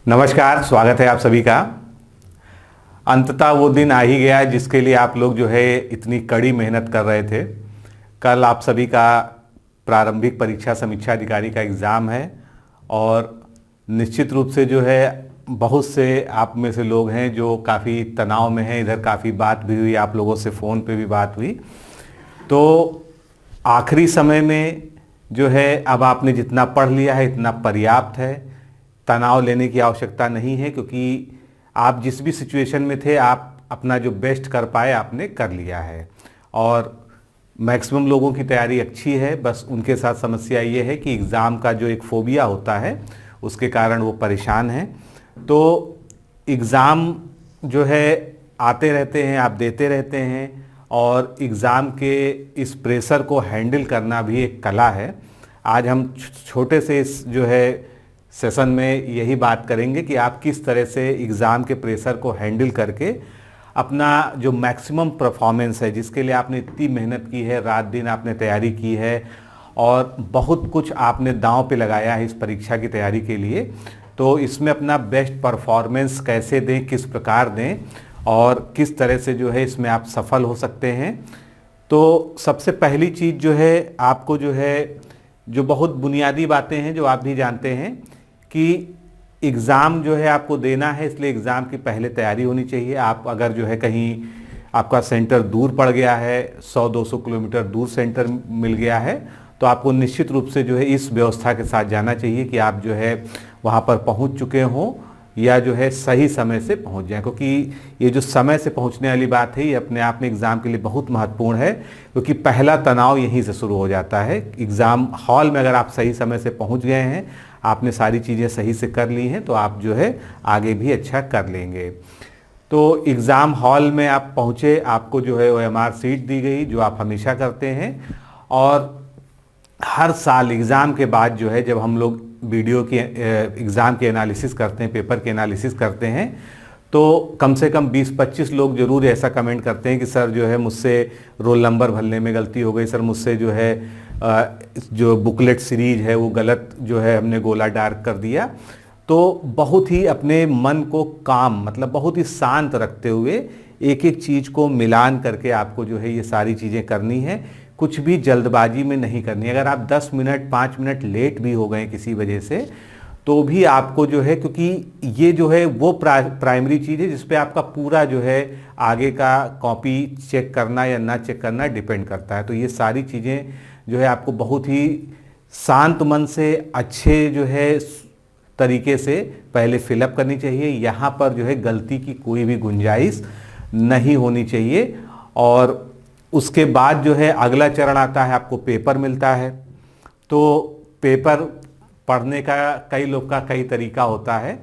नमस्कार, स्वागत है आप सभी का। अंततः वो दिन आ ही गया जिसके लिए आप लोग जो है इतनी कड़ी मेहनत कर रहे थे। कल आप सभी का प्रारंभिक परीक्षा समीक्षा अधिकारी का एग्ज़ाम है और निश्चित रूप से जो है बहुत से आप में से लोग हैं जो काफ़ी तनाव में हैं। इधर काफ़ी बात भी हुई, आप लोगों से फ़ोन पे भी बात हुई। तो आखिरी समय में जो है अब आपने जितना पढ़ लिया है इतना पर्याप्त है। तनाव लेने की आवश्यकता नहीं है क्योंकि आप जिस भी सिचुएशन में थे आप अपना जो बेस्ट कर पाए आपने कर लिया है और मैक्सिमम लोगों की तैयारी अच्छी है। बस उनके साथ समस्या ये है कि एग्ज़ाम का जो एक फोबिया होता है उसके कारण वो परेशान हैं। तो एग्ज़ाम जो है आते रहते हैं, आप देते रहते हैं और एग्ज़ाम के इस प्रेशर को हैंडल करना भी एक कला है। आज हम छोटे से इस जो है सेशन में यही बात करेंगे कि आप किस तरह से एग्ज़ाम के प्रेशर को हैंडल करके अपना जो मैक्सिमम परफॉर्मेंस है, जिसके लिए आपने इतनी मेहनत की है, रात दिन आपने तैयारी की है और बहुत कुछ आपने दांव पे लगाया है इस परीक्षा की तैयारी के लिए, तो इसमें अपना बेस्ट परफॉर्मेंस कैसे दें, किस प्रकार दें और किस तरह से जो है इसमें आप सफल हो सकते हैं। तो सबसे पहली चीज़ जो है आपको जो है जो बहुत बुनियादी बातें हैं जो आप भी जानते हैं कि एग्ज़ाम जो है आपको देना है, इसलिए एग्ज़ाम की पहले तैयारी होनी चाहिए। आप अगर जो है कहीं आपका सेंटर दूर पड़ गया है, 100-200 किलोमीटर दूर सेंटर मिल गया है, तो आपको निश्चित रूप से जो है इस व्यवस्था के साथ जाना चाहिए कि आप जो है वहाँ पर पहुँच चुके हों या जो है सही समय से पहुँच जाएं। क्योंकि ये जो समय से पहुँचने वाली बात है ये अपने आप में एग्ज़ाम के लिए बहुत महत्वपूर्ण है, क्योंकि पहला तनाव यहीं से शुरू हो जाता है। एग्ज़ाम हॉल में अगर आप सही समय से पहुँच गए हैं, आपने सारी चीज़ें सही से कर ली हैं, तो आप जो है आगे भी अच्छा कर लेंगे। तो एग्ज़ाम हॉल में आप पहुँचे, आपको जो है OMR सीट दी गई जो आप हमेशा करते हैं। और हर साल एग्ज़ाम के बाद जो है जब हम लोग वीडियो की एग्ज़ाम के एनालिसिस करते हैं, पेपर के एनालिसिस करते हैं, तो कम से कम 20-25 लोग ज़रूर ऐसा कमेंट करते हैं कि सर जो है मुझसे रोल नंबर भरने में गलती हो गई, सर मुझसे जो है जो बुकलेट सीरीज है वो गलत जो है हमने गोला डार्क कर दिया। तो बहुत ही अपने मन को काम मतलब बहुत ही शांत रखते हुए एक एक चीज़ को मिलान करके आपको जो है ये सारी चीज़ें करनी है। कुछ भी जल्दबाजी में नहीं करनी। अगर आप 10 मिनट 5 मिनट लेट भी हो गए किसी वजह से तो भी आपको जो है, क्योंकि ये जो है वो प्राइमरी चीज़ है जिस पे आपका पूरा जो है आगे का कॉपी चेक करना या ना चेक करना डिपेंड करता है। तो ये सारी चीज़ें जो है आपको बहुत ही शांत मन से अच्छे जो है तरीके से पहले फिलअप करनी चाहिए। यहाँ पर जो है गलती की कोई भी गुंजाइश नहीं होनी चाहिए। और उसके बाद जो है अगला चरण आता है, आपको पेपर मिलता है। तो पेपर पढ़ने का कई लोग का कई तरीका होता है।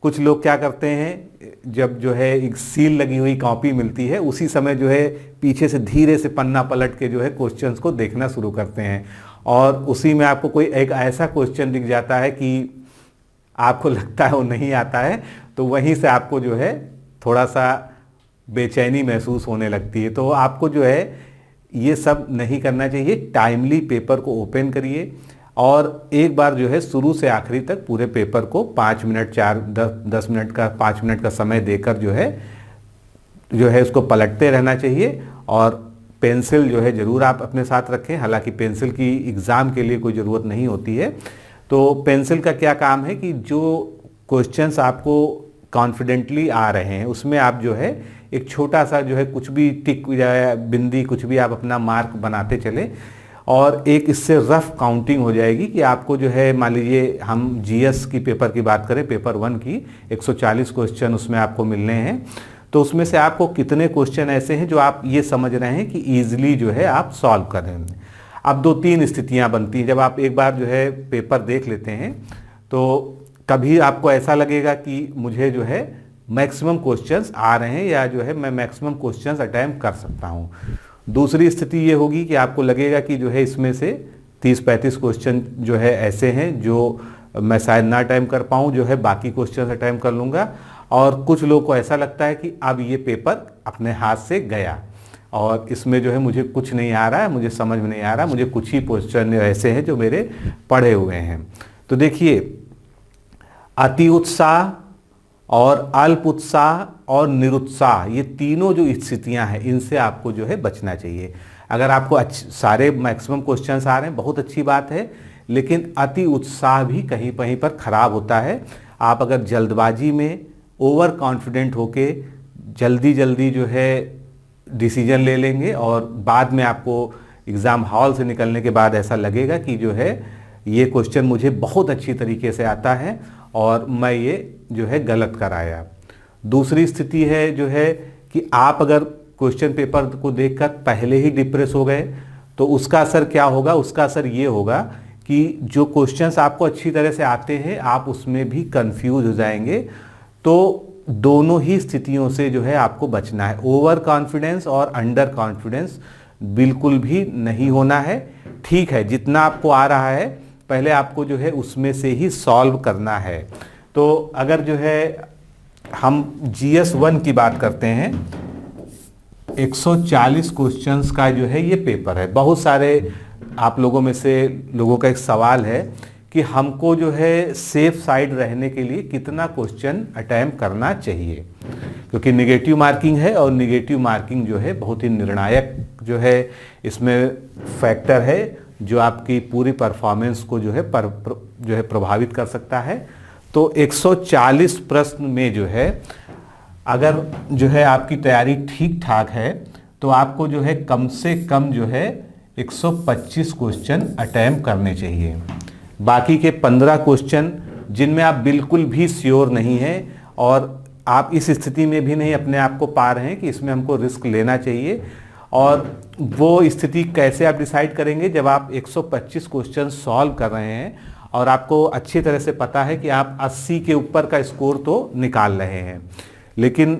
कुछ लोग क्या करते हैं, जब जो है एक सील लगी हुई कॉपी मिलती है उसी समय जो है पीछे से धीरे से पन्ना पलट के जो है क्वेश्चंस को देखना शुरू करते हैं और उसी में आपको कोई एक ऐसा क्वेश्चन दिख जाता है कि आपको लगता है वो नहीं आता है, तो वहीं से आपको जो है थोड़ा सा बेचैनी महसूस होने लगती है। तो आपको जो है ये सब नहीं करना चाहिए। टाइमली पेपर को ओपन करिए और एक बार जो है शुरू से आखिरी तक पूरे पेपर को 5 मिनट 10 मिनट का 5 मिनट का समय देकर जो है उसको पलटते रहना चाहिए। और पेंसिल जो है ज़रूर आप अपने साथ रखें। हालांकि पेंसिल की एग्ज़ाम के लिए कोई ज़रूरत नहीं होती है। तो पेंसिल का क्या काम है कि जो क्वेश्चंस आपको कॉन्फिडेंटली आ रहे हैं उसमें आप जो है एक छोटा सा जो है कुछ भी टिक या बिंदी कुछ भी आप अपना मार्क बनाते चले और एक इससे रफ काउंटिंग हो जाएगी कि आपको जो है मान लीजिए हम GS की पेपर की बात करें, पेपर 1 की 140 क्वेश्चन उसमें आपको मिलने हैं। तो उसमें से आपको कितने क्वेश्चन ऐसे हैं जो आप ये समझ रहे हैं कि ईजिली जो है आप सॉल्व कर रहे हैं। अब 2-3 स्थितियां बनती हैं। जब आप एक बार जो है पेपर देख लेते हैं तो कभी आपको ऐसा लगेगा कि मुझे जो है मैक्सिमम क्वेश्चंस आ रहे हैं या जो है मैं मैक्सिमम क्वेश्चंस अटेम्प्ट कर सकता हूं। दूसरी स्थिति ये होगी कि आपको लगेगा कि जो है इसमें से 30-35 क्वेश्चन जो है ऐसे हैं जो मैं शायद ना अटेम्प्ट कर पाऊँ, जो है बाकी क्वेश्चंस अटेम्प्ट कर लूँगा। और कुछ लोगों को ऐसा लगता है कि अब ये पेपर अपने हाथ से गया और इसमें जो है मुझे कुछ नहीं आ रहा है, मुझे समझ में नहीं आ रहा, मुझे कुछ ही क्वेश्चन ऐसे हैं जो मेरे पढ़े हुए हैं। तो देखिए अति उत्साह और अल्प उत्साह और निरुत्साह, ये तीनों जो स्थितियां हैं इनसे आपको जो है बचना चाहिए। अगर आपको सारे मैक्सिमम क्वेश्चंस आ रहे हैं बहुत अच्छी बात है, लेकिन अति उत्साह भी कहीं कहीं पर खराब होता है। आप अगर जल्दबाजी में ओवर कॉन्फिडेंट होके जल्दी जल्दी जो है डिसीजन ले लेंगे और बाद में आपको एग्ज़ाम हॉल से निकलने के बाद ऐसा लगेगा कि जो है ये क्वेश्चन मुझे बहुत अच्छी तरीके से आता है और मैं ये जो है गलत कराया। दूसरी स्थिति है जो है कि आप अगर क्वेश्चन पेपर को देखकर पहले ही डिप्रेस हो गए तो उसका असर क्या होगा? उसका असर ये होगा कि जो क्वेश्चंस आपको अच्छी तरह से आते हैं आप उसमें भी कंफ्यूज हो जाएंगे। तो दोनों ही स्थितियों से जो है आपको बचना है। ओवर कॉन्फिडेंस और अंडर कॉन्फिडेंस बिल्कुल भी नहीं होना है। ठीक है, जितना आपको आ रहा है पहले आपको जो है उसमें से ही सॉल्व करना है। तो अगर जो है हम GS 1 की बात करते हैं, 140 क्वेश्चंस का जो है ये पेपर है। बहुत सारे आप लोगों में से लोगों का एक सवाल है कि हमको जो है सेफ साइड रहने के लिए कितना क्वेश्चन अटेम्प्ट करना चाहिए, क्योंकि निगेटिव मार्किंग है और निगेटिव मार्किंग जो है बहुत ही निर्णायक जो है इसमें फैक्टर है जो आपकी पूरी परफॉर्मेंस को जो है प्रभावित कर सकता है। तो 140 प्रश्न में जो है अगर जो है आपकी तैयारी ठीक ठाक है तो आपको जो है कम से कम जो है 125 क्वेश्चन अटेम्प्ट करने चाहिए। बाकी के 15 क्वेश्चन जिनमें आप बिल्कुल भी श्योर नहीं हैं और आप इस स्थिति में भी नहीं अपने आप को पा रहे हैं कि इसमें हमको रिस्क लेना चाहिए, और वो स्थिति कैसे आप डिसाइड करेंगे? जब आप 125 क्वेश्चन सॉल्व कर रहे हैं और आपको अच्छी तरह से पता है कि आप 80 के ऊपर का स्कोर तो निकाल रहे हैं, लेकिन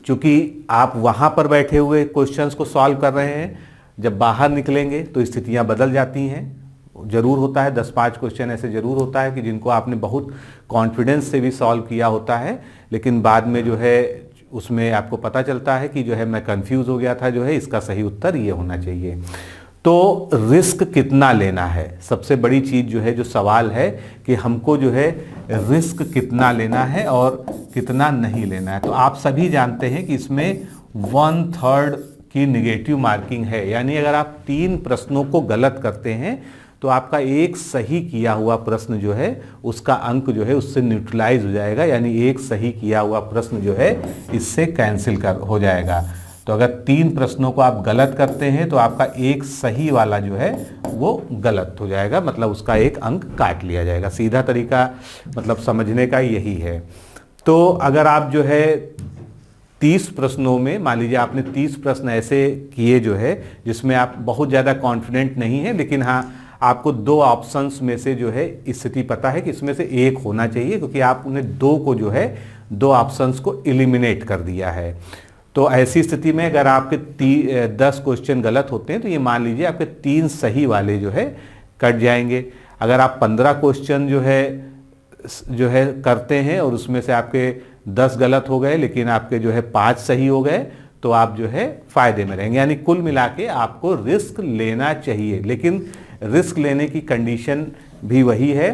चूंकि आप वहाँ पर बैठे हुए क्वेश्चंस को सॉल्व कर रहे हैं, जब बाहर निकलेंगे तो स्थितियाँ बदल जाती हैं। ज़रूर होता है 10-5 क्वेश्चन ऐसे ज़रूर होता है कि जिनको आपने बहुत कॉन्फिडेंस से भी सॉल्व किया होता है, लेकिन बाद में जो है उसमें आपको पता चलता है कि जो है मैं कंफ्यूज हो गया था, जो है इसका सही उत्तर ये होना चाहिए। तो रिस्क कितना लेना है, सबसे बड़ी चीज़ जो है जो सवाल है कि हमको जो है रिस्क कितना लेना है और कितना नहीं लेना है। तो आप सभी जानते हैं कि इसमें 1/3 की निगेटिव मार्किंग है, यानी अगर आप 3 प्रश्नों को गलत करते हैं तो आपका एक सही किया हुआ प्रश्न जो है उसका अंक जो है उससे न्यूट्रलाइज हो जाएगा, यानी एक सही किया हुआ प्रश्न जो है इससे कैंसिल हो जाएगा। तो अगर 3 प्रश्नों को आप गलत करते हैं तो आपका एक सही वाला जो है वो गलत हो जाएगा, मतलब उसका एक अंक काट लिया जाएगा। सीधा तरीका मतलब समझने का यही है। तो अगर आप जो है 30 प्रश्नों में मान लीजिए आपने 30 प्रश्न ऐसे किए जो है जिसमें आप बहुत ज़्यादा कॉन्फिडेंट नहीं है, लेकिन हाँ आपको 2 ऑप्शंस में से जो है स्थिति पता है कि इसमें से एक होना चाहिए, क्योंकि आपने 2 को जो है 2 ऑप्शंस को एलिमिनेट कर दिया है। तो ऐसी स्थिति में अगर आपके 10 क्वेश्चन गलत होते हैं तो ये मान लीजिए आपके 3 सही वाले जो है कट जाएंगे। अगर आप 15 क्वेश्चन जो है करते हैं और उसमें से आपके 10 गलत हो गए लेकिन आपके जो है 5 सही हो गए तो आप जो है फायदे में रहेंगे। यानी कुल मिला के आपको रिस्क लेना चाहिए, लेकिन रिस्क लेने की कंडीशन भी वही है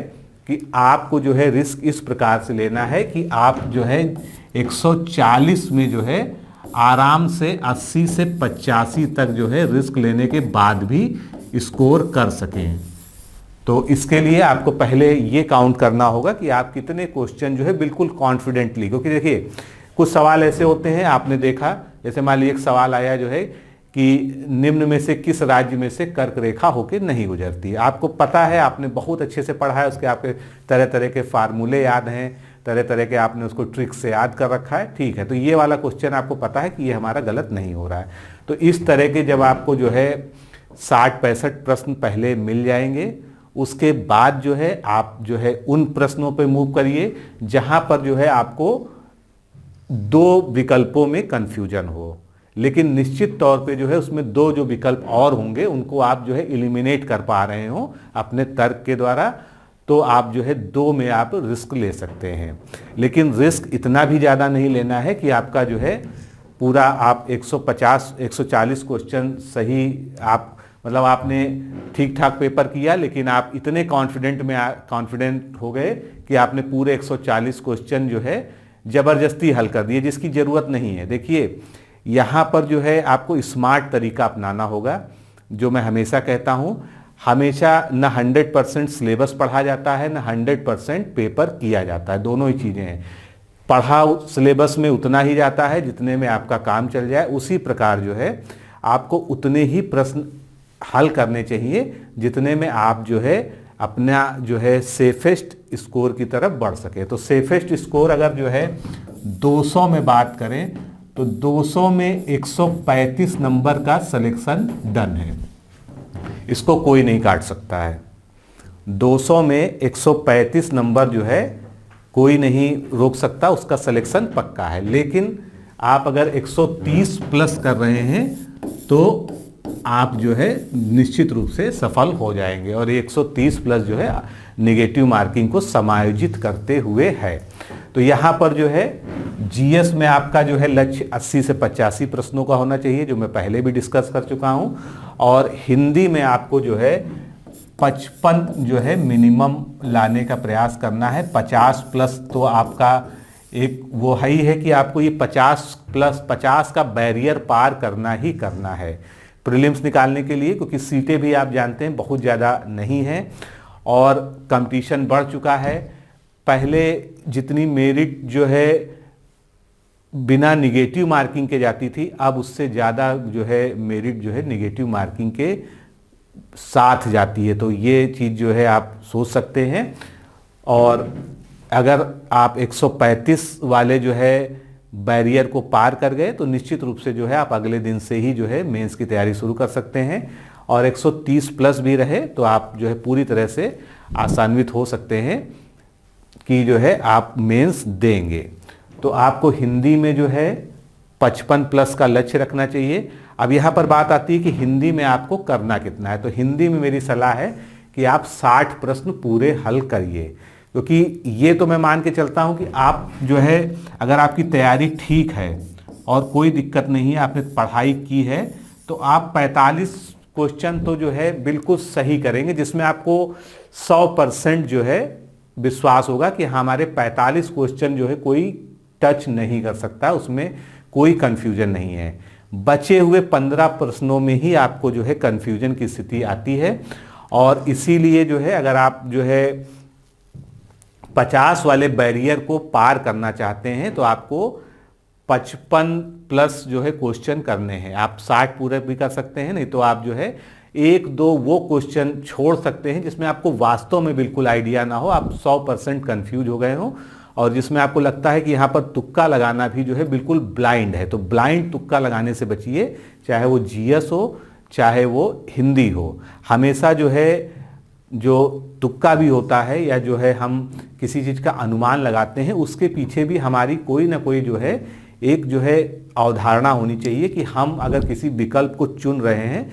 कि आपको जो है रिस्क इस प्रकार से लेना है कि आप जो है 140 में जो है आराम से 80 से 85 तक जो है रिस्क लेने के बाद भी स्कोर कर सकें। तो इसके लिए आपको पहले ये काउंट करना होगा कि आप कितने क्वेश्चन जो है बिल्कुल कॉन्फिडेंटली, क्योंकि देखिए कुछ सवाल ऐसे होते हैं आपने देखा, जैसे मान लीजिए एक सवाल आया जो है कि निम्न में से किस राज्य में से कर्क रेखा होकर नहीं गुजरती। आपको पता है, आपने बहुत अच्छे से पढ़ा है, उसके आपके तरह तरह के फार्मूले याद हैं, तरह तरह के आपने उसको ट्रिक से याद कर रखा है, ठीक है। तो ये वाला क्वेश्चन आपको पता है कि ये हमारा गलत नहीं हो रहा है। तो इस तरह के जब आपको जो है 60-65 प्रश्न पहले मिल जाएंगे, उसके बाद जो है आप जो है उन प्रश्नों पे मूव करिए जहां पर जो है आपको 2 विकल्पों में कंफ्यूजन हो, लेकिन निश्चित तौर पे जो है उसमें 2 जो विकल्प और होंगे उनको आप जो है एलिमिनेट कर पा रहे हो अपने तर्क के द्वारा, तो आप जो है 2 में आप रिस्क ले सकते हैं। लेकिन रिस्क इतना भी ज़्यादा नहीं लेना है कि आपका जो है पूरा आप 140 क्वेश्चन सही आप मतलब आपने ठीक ठाक पेपर किया, लेकिन आप इतने कॉन्फिडेंट हो गए कि आपने पूरे 140 क्वेश्चन जो है ज़बरदस्ती हल कर दिए, जिसकी ज़रूरत नहीं है। देखिए, यहाँ पर जो है आपको स्मार्ट तरीका अपनाना होगा। जो मैं हमेशा कहता हूँ, हमेशा न 100% सिलेबस पढ़ा जाता है, न 100% पेपर किया जाता है, दोनों ही चीज़ें हैं। पढ़ा सिलेबस में उतना ही जाता है जितने में आपका काम चल जाए, उसी प्रकार जो है आपको उतने ही प्रश्न हल करने चाहिए जितने में आप जो है अपना जो है सेफेस्ट स्कोर की तरफ बढ़ सके। तो सेफेस्ट स्कोर अगर जो है 200 में बात करें तो 200 में 135 नंबर का सिलेक्शन डन है, इसको कोई नहीं काट सकता है। 200 में 135 नंबर जो है कोई नहीं रोक सकता, उसका सिलेक्शन पक्का है। लेकिन आप अगर 130 प्लस कर रहे हैं तो आप जो है निश्चित रूप से सफल हो जाएंगे, और 130 प्लस जो है नेगेटिव मार्किंग को समायोजित करते हुए है। तो यहाँ पर जो है जीएस में आपका जो है लक्ष्य 80 से 85 प्रश्नों का होना चाहिए, जो मैं पहले भी डिस्कस कर चुका हूँ। और हिंदी में आपको जो है 55 जो है मिनिमम लाने का प्रयास करना है। 50 प्लस तो आपका एक वो ही है कि आपको ये 50 प्लस 50 का बैरियर पार करना ही करना है प्रीलिम्स निकालने के लिए, क्योंकि सीटें भी आप जानते हैं बहुत ज़्यादा नहीं हैं और कंपटीशन बढ़ चुका है। पहले जितनी मेरिट जो है बिना निगेटिव मार्किंग के जाती थी, अब उससे ज़्यादा जो है मेरिट जो है निगेटिव मार्किंग के साथ जाती है। तो ये चीज़ जो है आप सोच सकते हैं। और अगर आप 135 वाले जो है बैरियर को पार कर गए तो निश्चित रूप से जो है आप अगले दिन से ही जो है मेंस की तैयारी शुरू कर सकते हैं। और 130 प्लस भी रहे तो आप जो है पूरी तरह से आसान्वित हो सकते हैं कि जो है आप मेंस देंगे। तो आपको हिंदी में जो है 55 प्लस का लक्ष्य रखना चाहिए। अब यहाँ पर बात आती है कि हिंदी में आपको करना कितना है। तो हिंदी में मेरी सलाह है कि आप 60 प्रश्न पूरे हल करिए, क्योंकि ये तो मैं मान के चलता हूँ कि आप जो है अगर आपकी तैयारी ठीक है और कोई दिक्कत नहीं है, आपने पढ़ाई की है, तो आप 45 क्वेश्चन तो जो है बिल्कुल सही करेंगे, जिसमें आपको 100% जो है विश्वास होगा कि हमारे 45 क्वेश्चन जो है कोई टच नहीं कर सकता, उसमें कोई कंफ्यूजन नहीं है। बचे हुए 15 प्रश्नों में ही आपको जो है कंफ्यूजन की स्थिति आती है, और इसीलिए जो है अगर आप जो है 50 वाले बैरियर को पार करना चाहते हैं तो आपको 55 प्लस जो है क्वेश्चन करने हैं। आप 60 पूरे भी कर सकते हैं, नहीं तो आप जो है 1-2 वो क्वेश्चन छोड़ सकते हैं जिसमें आपको वास्तव में बिल्कुल आइडिया ना हो, आप 100% कंफ्यूज हो गए हो, और जिसमें आपको लगता है कि यहाँ पर तुक्का लगाना भी जो है बिल्कुल ब्लाइंड है। तो ब्लाइंड तुक्का लगाने से बचिए, चाहे वो जीएस हो चाहे वो हिंदी हो। हमेशा जो है जो तुक्का भी होता है या जो है हम किसी चीज़ का अनुमान लगाते हैं, उसके पीछे भी हमारी कोई ना कोई जो है एक जो है अवधारणा होनी चाहिए कि हम अगर किसी विकल्प को चुन रहे हैं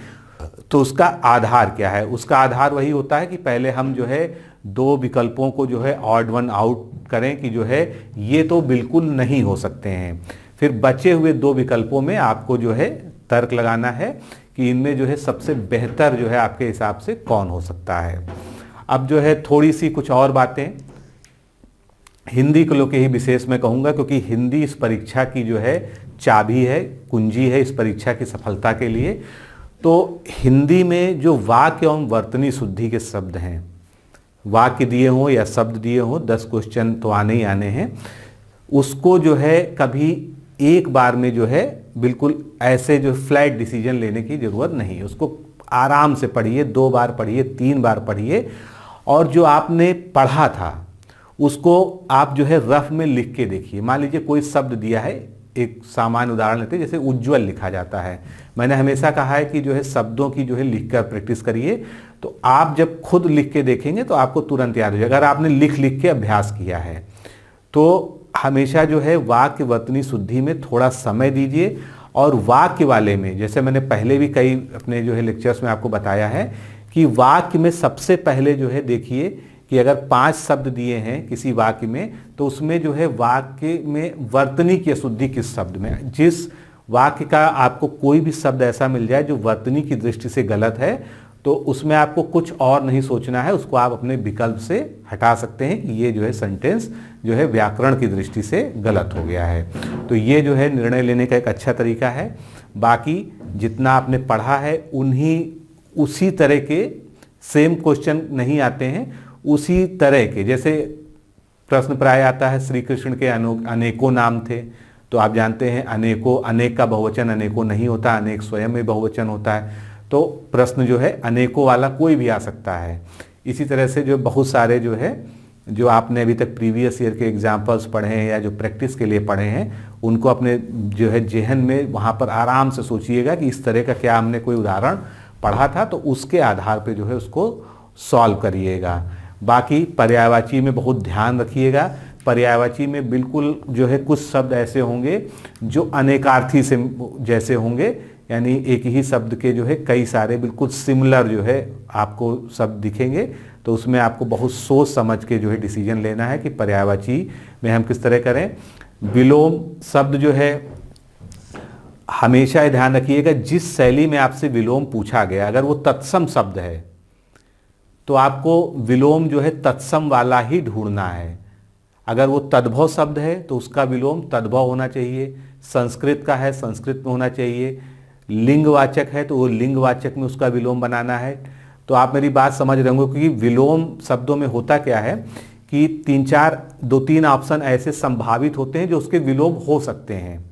तो उसका आधार क्या है। उसका आधार वही होता है कि पहले हम जो है 2 विकल्पों को जो है ऑड वन आउट करें कि जो है ये तो बिल्कुल नहीं हो सकते हैं। फिर बचे हुए 2 विकल्पों में आपको जो है तर्क लगाना है कि इनमें जो है सबसे बेहतर जो है आपके हिसाब से कौन हो सकता है। अब जो है थोड़ी सी कुछ और बातें हिंदी को लेकर ही विशेष मैं कहूँगा, क्योंकि हिंदी इस परीक्षा की जो है चाबी है, कुंजी है इस परीक्षा की सफलता के लिए। तो हिंदी में जो वाक्य एवं वर्तनी शुद्धि के शब्द हैं, वाक्य दिए हों या शब्द दिए हों, 10 क्वेश्चन तो आने ही आने हैं, उसको जो है कभी एक बार में जो है बिल्कुल ऐसे जो फ्लैट डिसीजन लेने की ज़रूरत नहीं है। उसको आराम से पढ़िए, 2 बार पढ़िए, 3 बार पढ़िए, और जो आपने पढ़ा था उसको आप जो है रफ में लिख के देखिए। मान लीजिए कोई शब्द दिया है, एक सामान्य उदाहरण लेते हैं, जैसे उज्ज्वल लिखा जाता है। मैंने हमेशा कहा है कि जो है शब्दों की जो है लिख कर प्रैक्टिस करिए, तो आप जब खुद लिख के देखेंगे तो आपको तुरंत याद हो जाएगा। अगर आपने लिख लिख के अभ्यास किया है तो हमेशा जो है वाक्य वर्तनी शुद्धि में थोड़ा समय दीजिए। और वाक्य वाले में, जैसे मैंने पहले भी कई अपने जो है लेक्चर्स में आपको बताया है कि वाक्य में सबसे पहले जो है देखिए कि अगर 5 शब्द दिए हैं किसी वाक्य में, तो उसमें जो है वाक्य में वर्तनी की अशुद्धि किस शब्द में, जिस वाक्य का आपको कोई भी शब्द ऐसा मिल जाए जो वर्तनी की दृष्टि से गलत है, तो उसमें आपको कुछ और नहीं सोचना है, उसको आप अपने विकल्प से हटा सकते हैं कि ये जो है सेंटेंस जो है व्याकरण की दृष्टि से गलत हो गया है। तो ये जो है निर्णय लेने का एक अच्छा तरीका है। बाकी जितना आपने पढ़ा है उसी तरह के सेम क्वेश्चन नहीं आते हैं, उसी तरह के जैसे प्रश्न प्राय आता है श्री कृष्ण के अनेकों नाम थे, तो आप जानते हैं अनेकों, अनेक का बहुवचन अनेकों नहीं होता, अनेक स्वयं में बहुवचन होता है, तो प्रश्न जो है अनेकों वाला कोई भी आ सकता है। इसी तरह से जो बहुत सारे जो है जो आपने अभी तक प्रीवियस ईयर के एग्जाम्पल्स पढ़े हैं या जो प्रैक्टिस के लिए पढ़े हैं, उनको अपने जो है जेहन में वहाँ पर आराम से सोचिएगा कि इस तरह का क्या हमने कोई उदाहरण पढ़ा था, तो उसके आधार पे जो है उसको सॉल्व करिएगा। बाकी पर्यायवाची में बहुत ध्यान रखिएगा। पर्यायवाची में बिल्कुल जो है कुछ शब्द ऐसे होंगे जो अनेकार्थी से जैसे होंगे, यानी एक ही शब्द के जो है कई सारे बिल्कुल सिमिलर जो है आपको शब्द दिखेंगे, तो उसमें आपको बहुत सोच समझ के जो है डिसीजन लेना है कि पर्यायवाची में हम किस तरह करें। विलोम शब्द जो है हमेशा ये ध्यान रखिएगा, जिस शैली में आपसे विलोम पूछा गया अगर वो तत्सम शब्द है तो आपको विलोम जो है तत्सम वाला ही ढूंढना है। अगर वो तद्भव शब्द है तो उसका विलोम तद्भव होना चाहिए, संस्कृत का है संस्कृत में होना चाहिए, लिंगवाचक है तो वो लिंगवाचक में उसका विलोम बनाना है। तो आप मेरी बात समझ रहे होंगे कि विलोम शब्दों में होता क्या है कि दो तीन ऑप्शन ऐसे संभावित होते हैं जो उसके विलोम हो सकते हैं।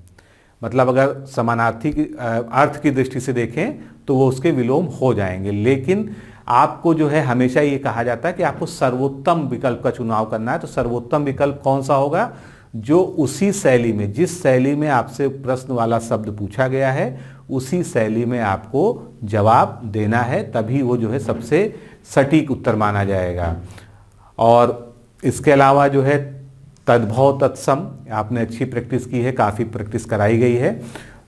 मतलब अगर समानार्थी अर्थ की दृष्टि से देखें तो वो उसके विलोम हो जाएंगे, लेकिन आपको जो है हमेशा ये कहा जाता है कि आपको सर्वोत्तम विकल्प का चुनाव करना है। तो सर्वोत्तम विकल्प कौन सा होगा? जो उसी शैली में, जिस शैली में आपसे प्रश्न वाला शब्द पूछा गया है उसी शैली में आपको जवाब देना है, तभी वो जो है सबसे सटीक उत्तर माना जाएगा। और इसके अलावा जो है तद्भव तत्सम आपने अच्छी प्रैक्टिस की है, काफ़ी प्रैक्टिस कराई गई है,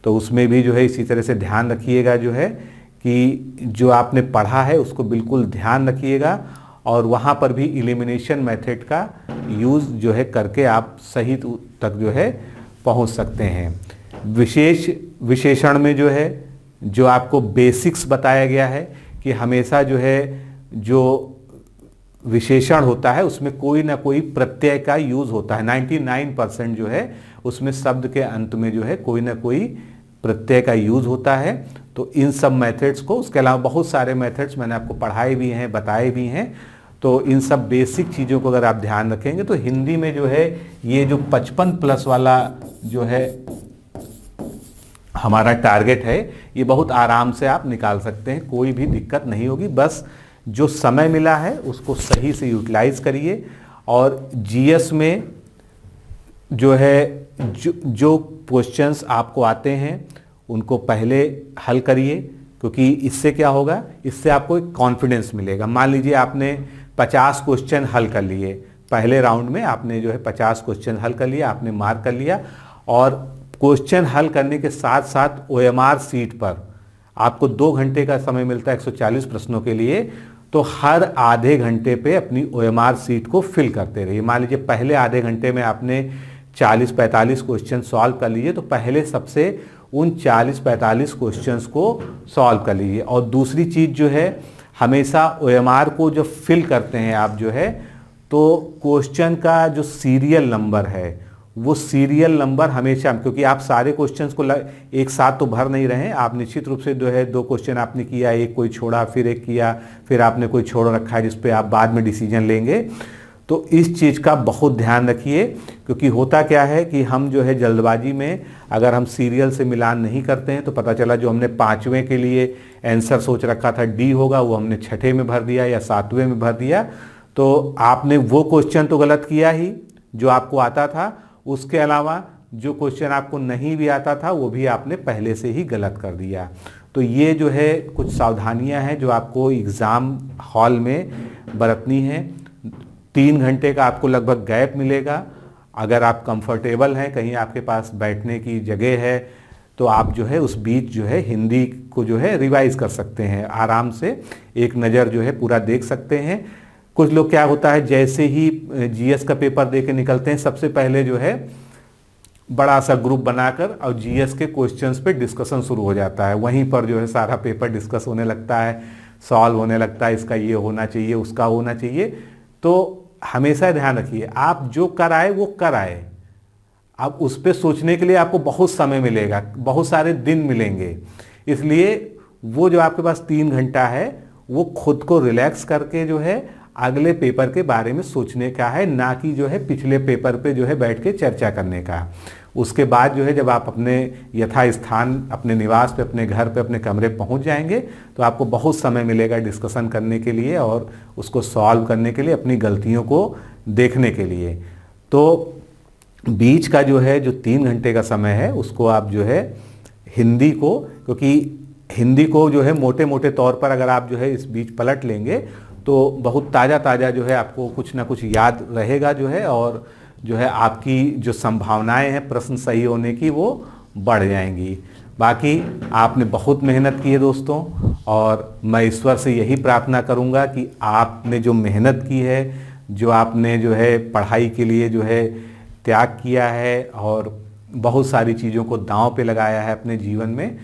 तो उसमें भी जो है इसी तरह से ध्यान रखिएगा जो है कि जो आपने पढ़ा है उसको बिल्कुल ध्यान रखिएगा, और वहाँ पर भी एलिमिनेशन मेथड का यूज़ जो है करके आप सही तक जो है पहुँच सकते हैं। विशेषण में जो है जो आपको बेसिक्स बताया गया है कि हमेशा जो है जो विशेषण होता है उसमें कोई ना कोई प्रत्यय का यूज़ होता है। 99% जो है उसमें शब्द के अंत में जो है कोई ना कोई प्रत्यय का यूज़ होता है। तो इन सब मेथड्स को, उसके अलावा बहुत सारे मेथड्स मैंने आपको पढ़ाए भी हैं, बताए भी हैं, तो इन सब बेसिक चीज़ों को अगर आप ध्यान रखेंगे तो हिंदी में जो है ये जो 55+ वाला जो है हमारा टारगेट है ये बहुत आराम से आप निकाल सकते हैं, कोई भी दिक्कत नहीं होगी। बस जो समय मिला है उसको सही से यूटिलाइज करिए, और जीएस में जो है जो क्वेश्चंस आपको आते हैं उनको पहले हल करिए, क्योंकि इससे क्या होगा, इससे आपको एक कॉन्फिडेंस मिलेगा। मान लीजिए आपने 50 क्वेश्चन हल कर लिए, पहले राउंड में आपने जो है 50 क्वेश्चन हल कर लिया, आपने मार्क कर लिया, और क्वेश्चन हल करने के साथ साथ ओएमआर सीट पर आपको 2 घंटे का समय मिलता है 140 प्रश्नों के लिए, तो हर आधे घंटे पे अपनी ओएमआर सीट को फिल करते रहिए। मान लीजिए पहले आधे घंटे में आपने 40-45 क्वेश्चन सॉल्व कर लिए, तो पहले सबसे उन 40-45 क्वेश्चंस को सॉल्व कर लीजिए। और दूसरी चीज़ जो है, हमेशा ओएमआर को जब फिल करते हैं आप जो है, तो क्वेश्चन का जो सीरियल नंबर है वो सीरियल नंबर हमेशा, क्योंकि आप सारे क्वेश्चंस को एक साथ तो भर नहीं रहे हैं, आप निश्चित रूप से जो है 2 क्वेश्चन आपने किया, एक कोई छोड़ा, फिर एक किया, फिर आपने कोई छोड़ रखा है जिस पे आप बाद में डिसीजन लेंगे। तो इस चीज़ का बहुत ध्यान रखिए, क्योंकि होता क्या है कि हम जो है जल्दबाजी में अगर हम सीरियल से मिलान नहीं करते हैं तो पता चला जो हमने 5वें के लिए आंसर सोच रखा था डी होगा, वो हमने 6ठे में भर दिया या 7वें में भर दिया। तो आपने वो क्वेश्चन तो गलत किया ही जो आपको आता था, उसके अलावा जो क्वेश्चन आपको नहीं भी आता था वो भी आपने पहले से ही गलत कर दिया। तो ये जो है कुछ सावधानियां हैं जो आपको एग्ज़ाम हॉल में बरतनी है। 3 घंटे का आपको लगभग गैप मिलेगा। अगर आप कंफर्टेबल हैं, कहीं आपके पास बैठने की जगह है, तो आप जो है उस बीच जो है हिंदी को जो है रिवाइज कर सकते हैं, आराम से एक नज़र जो है पूरा देख सकते हैं। कुछ लोग क्या होता है, जैसे ही जीएस का पेपर दे के निकलते हैं सबसे पहले जो है बड़ा सा ग्रुप बनाकर और जीएस के क्वेश्चंस पे डिस्कशन शुरू हो जाता है। वहीं पर जो है सारा पेपर डिस्कस होने लगता है, सॉल्व होने लगता है, इसका ये होना चाहिए, उसका होना चाहिए। तो हमेशा ध्यान रखिए, आप जो कर आए वो कर आए। अब उस पर सोचने के लिए आपको बहुत समय मिलेगा, बहुत सारे दिन मिलेंगे। इसलिए वो जो आपके पास 3 घंटा है वो खुद को रिलैक्स करके जो है अगले पेपर के बारे में सोचने का है, ना कि जो है पिछले पेपर पे जो है बैठ के चर्चा करने का। उसके बाद जो है जब आप अपने यथास्थान, अपने निवास पे, अपने घर पे, अपने कमरे पहुंच जाएंगे तो आपको बहुत समय मिलेगा डिस्कशन करने के लिए और उसको सॉल्व करने के लिए, अपनी गलतियों को देखने के लिए। तो बीच का जो है जो 3 घंटे का समय है उसको आप जो है हिंदी को, क्योंकि हिंदी को जो है मोटे मोटे तौर पर अगर आप जो है इस बीच पलट लेंगे तो बहुत ताज़ा ताज़ा जो है आपको कुछ ना कुछ याद रहेगा जो है, और जो है आपकी जो संभावनाएं हैं प्रश्न सही होने की वो बढ़ जाएंगी। बाकी आपने बहुत मेहनत की है दोस्तों, और मैं ईश्वर से यही प्रार्थना करूंगा कि आपने जो मेहनत की है, जो आपने जो है पढ़ाई के लिए जो है त्याग किया है और बहुत सारी चीज़ों को दांव पे लगाया है अपने जीवन में,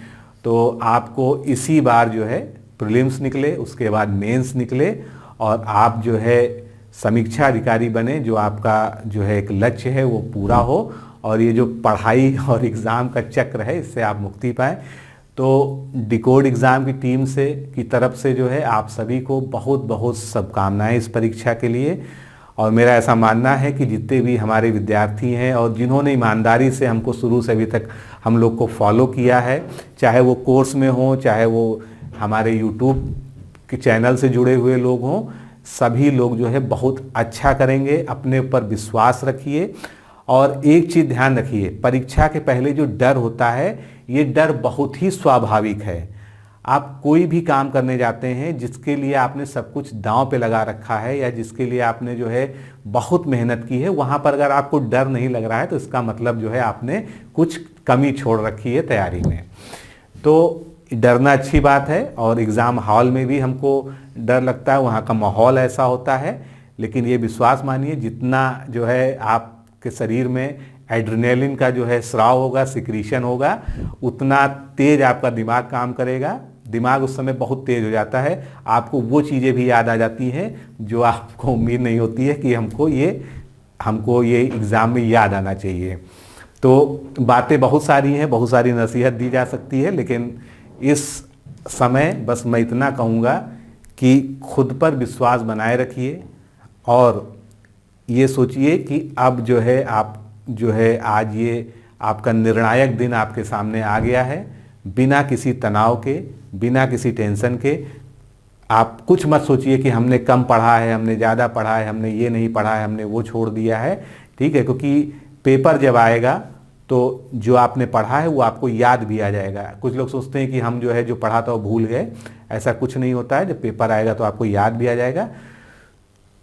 तो आपको इसी बार जो है प्रीलिम्स निकले, उसके बाद मेंस निकले और आप जो है समीक्षा अधिकारी बने, जो आपका जो है एक लक्ष्य है वो पूरा हो और ये जो पढ़ाई और एग्ज़ाम का चक्र है इससे आप मुक्ति पाएँ। तो डिकोड एग्ज़ाम की टीम से की तरफ से जो है आप सभी को बहुत बहुत शुभकामनाएं इस परीक्षा के लिए। और मेरा ऐसा मानना है कि जितने भी हमारे विद्यार्थी हैं और जिन्होंने ईमानदारी से हमको शुरू से अभी तक हम लोग को फॉलो किया है, चाहे वो कोर्स में हो, चाहे वो हमारे यूट्यूब के चैनल से जुड़े हुए लोग हों, सभी लोग जो है बहुत अच्छा करेंगे। अपने ऊपर विश्वास रखिए और एक चीज़ ध्यान रखिए, परीक्षा के पहले जो डर होता है ये डर बहुत ही स्वाभाविक है। आप कोई भी काम करने जाते हैं जिसके लिए आपने सब कुछ दांव पे लगा रखा है या जिसके लिए आपने जो है बहुत मेहनत की है, वहाँ पर अगर आपको डर नहीं लग रहा है तो इसका मतलब जो है आपने कुछ कमी छोड़ रखी है तैयारी में। तो डरना अच्छी बात है और एग्ज़ाम हॉल में भी हमको डर लगता है, वहाँ का माहौल ऐसा होता है, लेकिन ये विश्वास मानिए जितना जो है आपके शरीर में एड्रेनलिन का जो है स्राव होगा, सिक्रीशन होगा, उतना तेज आपका दिमाग काम करेगा। दिमाग उस समय बहुत तेज हो जाता है, आपको वो चीज़ें भी याद आ जाती हैं जो आपको उम्मीद नहीं होती है कि हमको ये एग्ज़ाम में याद आना चाहिए। तो बातें बहुत सारी हैं, बहुत सारी नसीहत दी जा सकती है, लेकिन इस समय बस मैं इतना कहूँगा कि खुद पर विश्वास बनाए रखिए और ये सोचिए कि अब जो है आप जो है आज ये आपका निर्णायक दिन आपके सामने आ गया है। बिना किसी तनाव के, बिना किसी टेंशन के आप कुछ मत सोचिए कि हमने कम पढ़ा है, हमने ज़्यादा पढ़ा है, हमने ये नहीं पढ़ा है, हमने वो छोड़ दिया है। ठीक है, क्योंकि पेपर जब आएगा तो जो आपने पढ़ा है वो आपको याद भी आ जाएगा। कुछ लोग सोचते हैं कि हम जो है जो पढ़ा था वो भूल गए, ऐसा कुछ नहीं होता है। जब पेपर आएगा तो आपको याद भी आ जाएगा।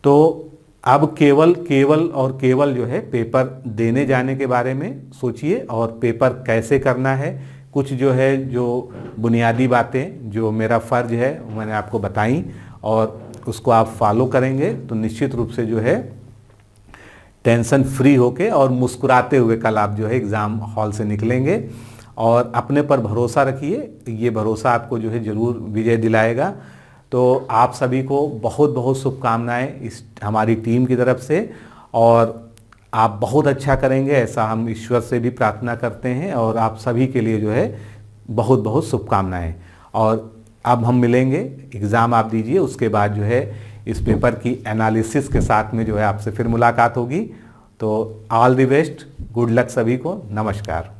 तो अब केवल जो है पेपर देने जाने के बारे में सोचिए और पेपर कैसे करना है। कुछ जो है जो बुनियादी बातें जो मेरा फ़र्ज है मैंने आपको बताई और उसको आप फॉलो करेंगे तो निश्चित रूप से जो है टेंशन फ्री होके और मुस्कुराते हुए कल आप जो है एग्ज़ाम हॉल से निकलेंगे। और अपने पर भरोसा रखिए, ये भरोसा आपको जो है ज़रूर विजय दिलाएगा। तो आप सभी को बहुत बहुत शुभकामनाएं इस हमारी टीम की तरफ से, और आप बहुत अच्छा करेंगे ऐसा हम ईश्वर से भी प्रार्थना करते हैं। और आप सभी के लिए जो है बहुत बहुत शुभकामनाएं। और अब हम मिलेंगे, एग्ज़ाम आप दीजिए, उसके बाद जो है इस पेपर की एनालिसिस के साथ में जो है आपसे फिर मुलाकात होगी। तो all the best, good luck सभी को, नमस्कार।